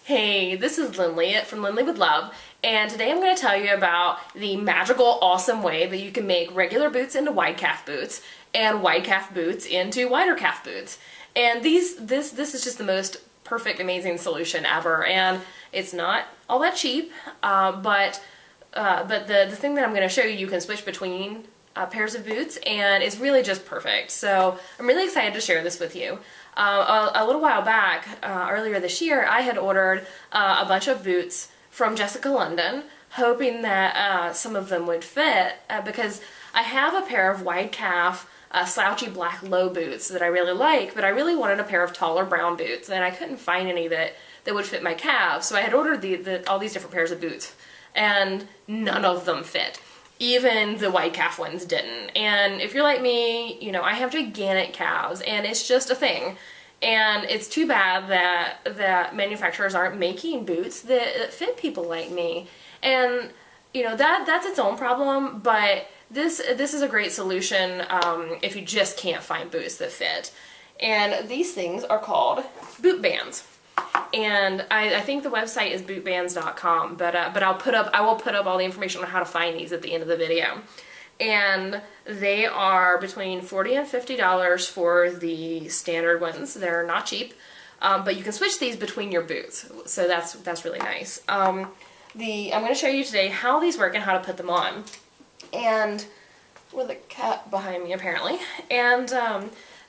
Hey, this is Lindley from Lindley with Love, and today I'm going to tell you about the magical, awesome way that you can make regular boots into wide calf boots and wide calf boots into wider calf boots. And this is just the most perfect, amazing solution ever, and it's not all that cheap, but the thing that I'm going to show you, you can switch between pairs of boots, and it's really just perfect. So I'm really excited to share this with you. A little while back, earlier this year, I had ordered a bunch of boots from Jessica London, hoping that some of them would fit, because I have a pair of wide calf slouchy black low boots that I really like, but I really wanted a pair of taller brown boots, and I couldn't find any that would fit my calves, so I had ordered all these different pairs of boots, and none of them fit. Even the wide calf ones didn't. And if you're like me, you know, I have gigantic calves, and it's just a thing. And it's too bad that manufacturers aren't making boots that fit people like me. And you know, that's its own problem, but this is a great solution if you just can't find boots that fit. And these things are called boot bands. And I think the website is bootbands.com, but I will put up all the information on how to find these at the end of the video. And they are between $40 and $50 for the standard ones. They're not cheap, but you can switch these between your boots, so that's really nice. I'm going to show you today how these work and how to put them on. And with a cat behind me apparently. And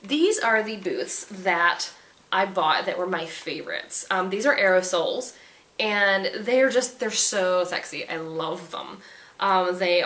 these are the boots that I bought that were my favorites. These are aerosoles, and they're so sexy. I love them. They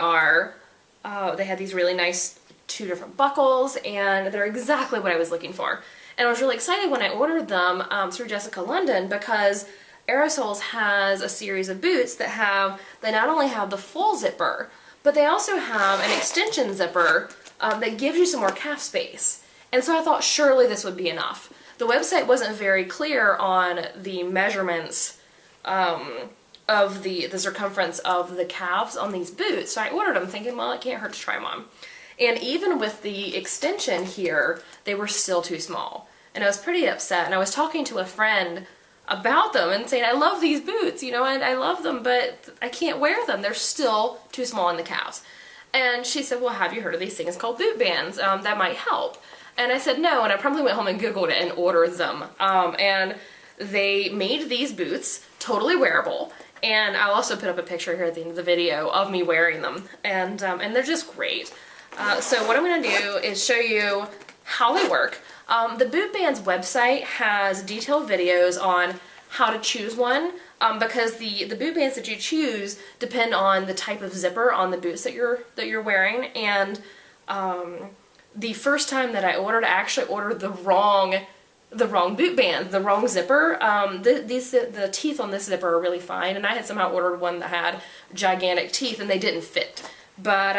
had these really nice two different buckles, and they're exactly what I was looking for. And I was really excited when I ordered them through Jessica London, because Aerosoles has a series of boots that they not only have the full zipper, but they also have an extension zipper that gives you some more calf space. And so I thought surely this would be enough. The website wasn't very clear on the measurements of the circumference of the calves on these boots, so I ordered them thinking, well, it can't hurt to try them on. And even with the extension here, they were still too small. And I was pretty upset, and I was talking to a friend about them and saying, I love these boots, you know, and I love them, but I can't wear them. They're still too small in the calves. And she said, well, have you heard of these things called boot bands? That might help. And I said no, and I promptly went home and Googled it and ordered them. And they made these boots totally wearable. And I'll also put up a picture here at the end of the video of me wearing them. And they're just great. So what I'm going to do is show you how they work. The Boot Bands website has detailed videos on how to choose one, because the boot bands that you choose depend on the type of zipper on the boots that you're wearing. And the first time that I ordered, I actually ordered the wrong boot band, the wrong zipper. The teeth on this zipper are really fine, and I had somehow ordered one that had gigantic teeth, and they didn't fit. But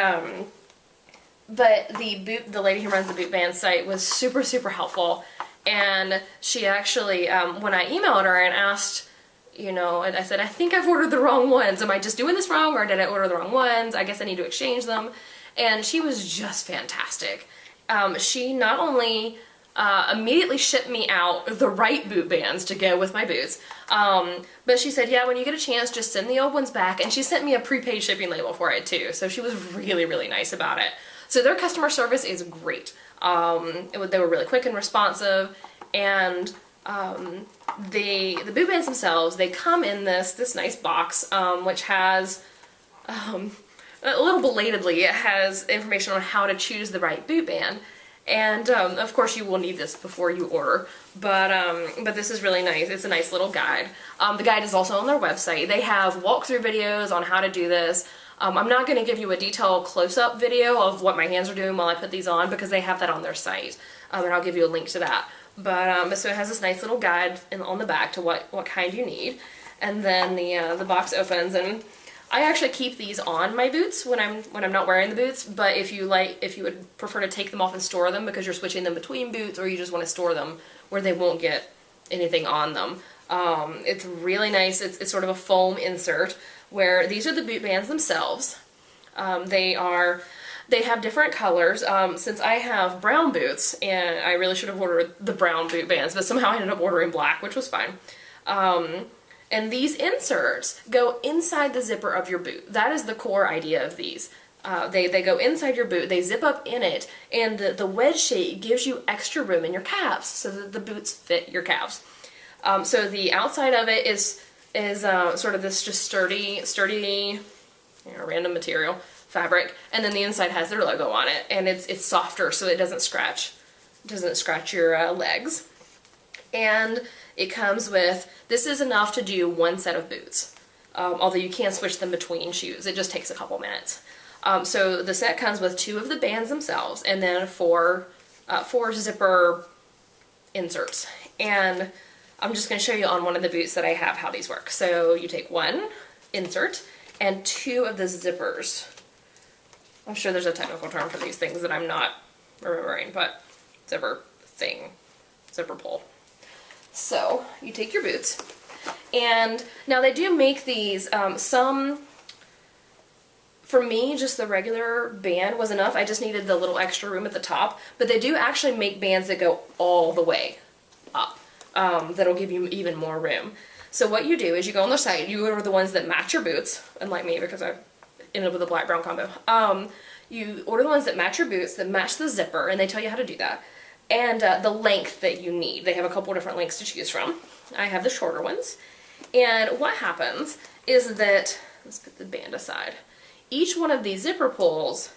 the lady who runs the Boot Band site was super, super helpful, and she actually, when I emailed her and asked, you know, and I said, I think I've ordered the wrong ones. Am I just doing this wrong, or did I order the wrong ones? I guess I need to exchange them. And she was just fantastic. She not only immediately shipped me out the right boot bands to go with my boots, but she said, yeah, when you get a chance, just send the old ones back, and she sent me a prepaid shipping label for it too, so she was really, really nice about it. So their customer service is great. They were really quick and responsive, and the boot bands themselves, they come in this nice box, which has, a little belatedly, it has information on how to choose the right boot band. And of course you will need this before you order, but this is really nice. It's a nice little guide. The guide is also on their website. They have walkthrough videos on how to do this. I'm not going to give you a detailed close-up video of what my hands are doing while I put these on, because they have that on their site, and I'll give you a link to that. But so it has this nice little guide on the back to what kind you need, and then the box opens, and I actually keep these on my boots when I'm not wearing the boots, but if you would prefer to take them off and store them because you're switching them between boots, or you just want to store them where they won't get anything on them, it's really nice. It's sort of a foam insert, where these are the boot bands themselves. They have different colors. Since I have brown boots, and I really should have ordered the brown boot bands, but somehow I ended up ordering black, which was fine. And these inserts go inside the zipper of your boot. That is the core idea of these. They go inside your boot, they zip up in it, and the wedge shape gives you extra room in your calves so that the boots fit your calves. So the outside of it is sort of this just sturdy, random material, fabric, and then the inside has their logo on it, and it's softer so it doesn't scratch your legs. And it comes with, this is enough to do one set of boots, although you can switch them between shoes. It just takes a couple minutes. So the set comes with 2 of the bands themselves and then 4 zipper inserts. And I'm just going to show you on one of the boots that I have how these work. So you take 1 insert and 2 of the zippers. I'm sure there's a technical term for these things that I'm not remembering, but zipper pull. So you take your boots, and now they do make these, for me, just the regular band was enough. I just needed the little extra room at the top, but they do actually make bands that go all the way up, that'll give you even more room. So what you do is you go on the site, you order the ones that match your boots, unlike me because I ended up with a black-brown combo. You order the ones that match your boots, that match the zipper, and they tell you how to do that. And the length that you need. They have a couple different lengths to choose from. I have the shorter ones. And what happens is that, let's put the band aside, each one of these zipper pulls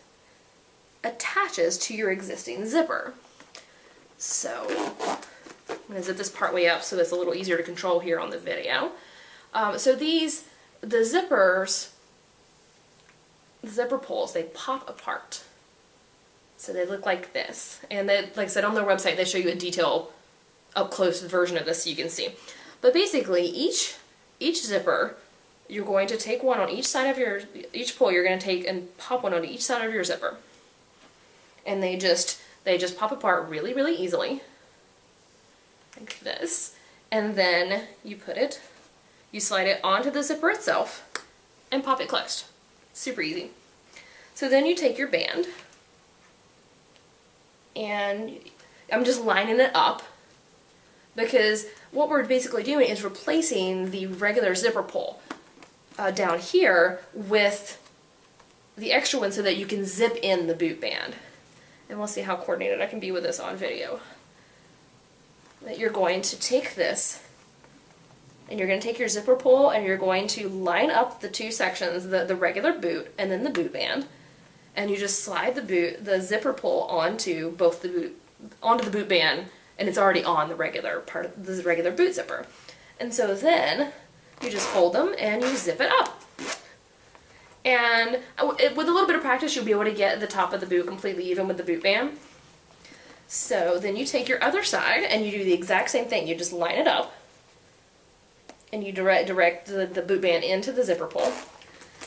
attaches to your existing zipper. So I'm going to zip this part way up so it's a little easier to control here on the video. So the zipper pulls, they pop apart. So they look like this. And they, like I said, on their website, they show you a detailed, up-close version of this so you can see. But basically, each zipper, you're going to take one on each side of each pull, you're going to take and pop one on each side of your zipper. And they just pop apart really, really easily. Like this. And then you slide it onto the zipper itself and pop it closed. Super easy. So then you take your band, and I'm just lining it up because what we're basically doing is replacing the regular zipper pull down here with the extra one so that you can zip in the boot band. And we'll see how coordinated I can be with this on video. That you're going to take this and you're going to take your zipper pull and you're going to line up the 2 sections, the regular boot and then the boot band. And you just slide the zipper pull onto the boot band, and it's already on the regular boot zipper. And so then you just fold them and you zip it up. And with a little bit of practice, you'll be able to get the top of the boot completely even with the boot band. So then you take your other side and you do the exact same thing. You just line it up and you direct the boot band into the zipper pull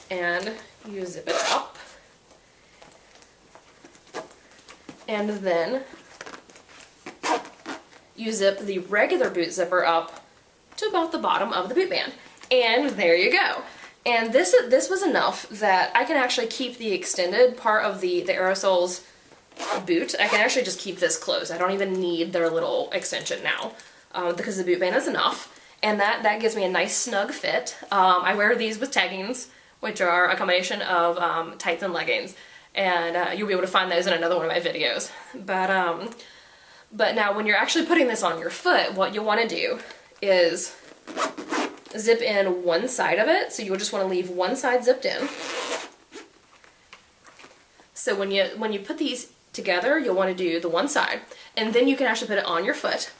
and you zip it up. And then you zip the regular boot zipper up to about the bottom of the boot band. And there you go. And this was enough that I can actually keep the extended part of the aerosols boot. I can actually just keep this closed. I don't even need their little extension now because the boot band is enough. And that gives me a nice snug fit. I wear these with taggings, which are a combination of tights and leggings. And you'll be able to find those in another one of my videos. But now when you're actually putting this on your foot, what you'll want to do is zip in one side of it. So you'll just want to leave one side zipped in. So when you put these together, you'll want to do the one side, and then you can actually put it on your foot,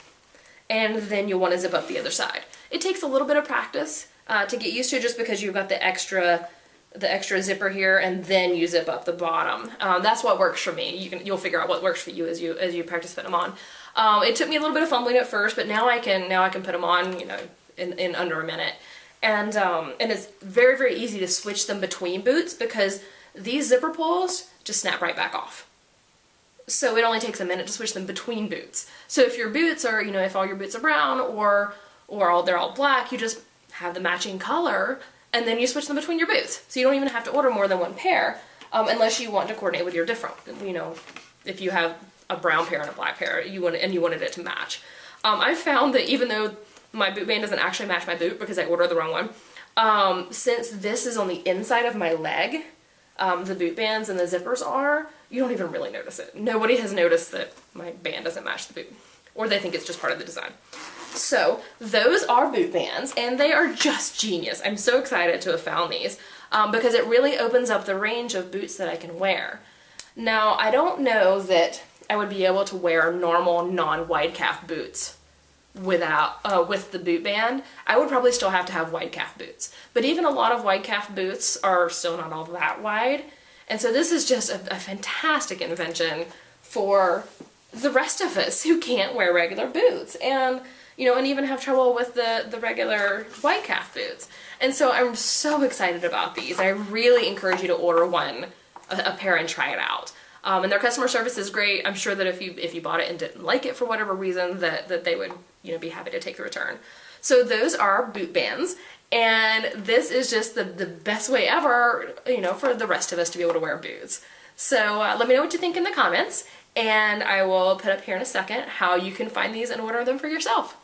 and then you'll want to zip up the other side. It takes a little bit of practice to get used to, just because you've got the extra zipper here, and then you zip up the bottom. That's what works for me. You'll figure out what works for you as you practice putting them on. It took me a little bit of fumbling at first, but now I can put them on, in under a minute. And it's very, very easy to switch them between boots because these zipper pulls just snap right back off. So it only takes a minute to switch them between boots. So if your boots are, if all your boots are brown or they're all black, you just have the matching color and then you switch them between your boots. So you don't even have to order more than one pair unless you want to coordinate with your different, if you have a brown pair and a black pair, you wanted it to match. I found that even though my boot band doesn't actually match my boot because I ordered the wrong one. Since this is on the inside of my leg, the boot bands and the zippers are, you don't even really notice it. Nobody has noticed that my band doesn't match the boot, or they think it's just part of the design. So those are boot bands, and they are just genius. I'm so excited to have found these because it really opens up the range of boots that I can wear. Now, I don't know that I would be able to wear normal non-wide calf boots without with the boot band. I would probably still have to have wide calf boots, but even a lot of wide calf boots are still not all that wide, and so this is just a fantastic invention for the rest of us who can't wear regular boots and and even have trouble with the regular wide calf boots. And so I'm so excited about these. I really encourage you to order a pair and try it out. And their customer service is great. I'm sure that if you bought it and didn't like it for whatever reason, that they would be happy to take the return. So those are boot bands, and this is just the best way ever, for the rest of us to be able to wear boots. So let me know what you think in the comments, and I will put up here in a second how you can find these and order them for yourself.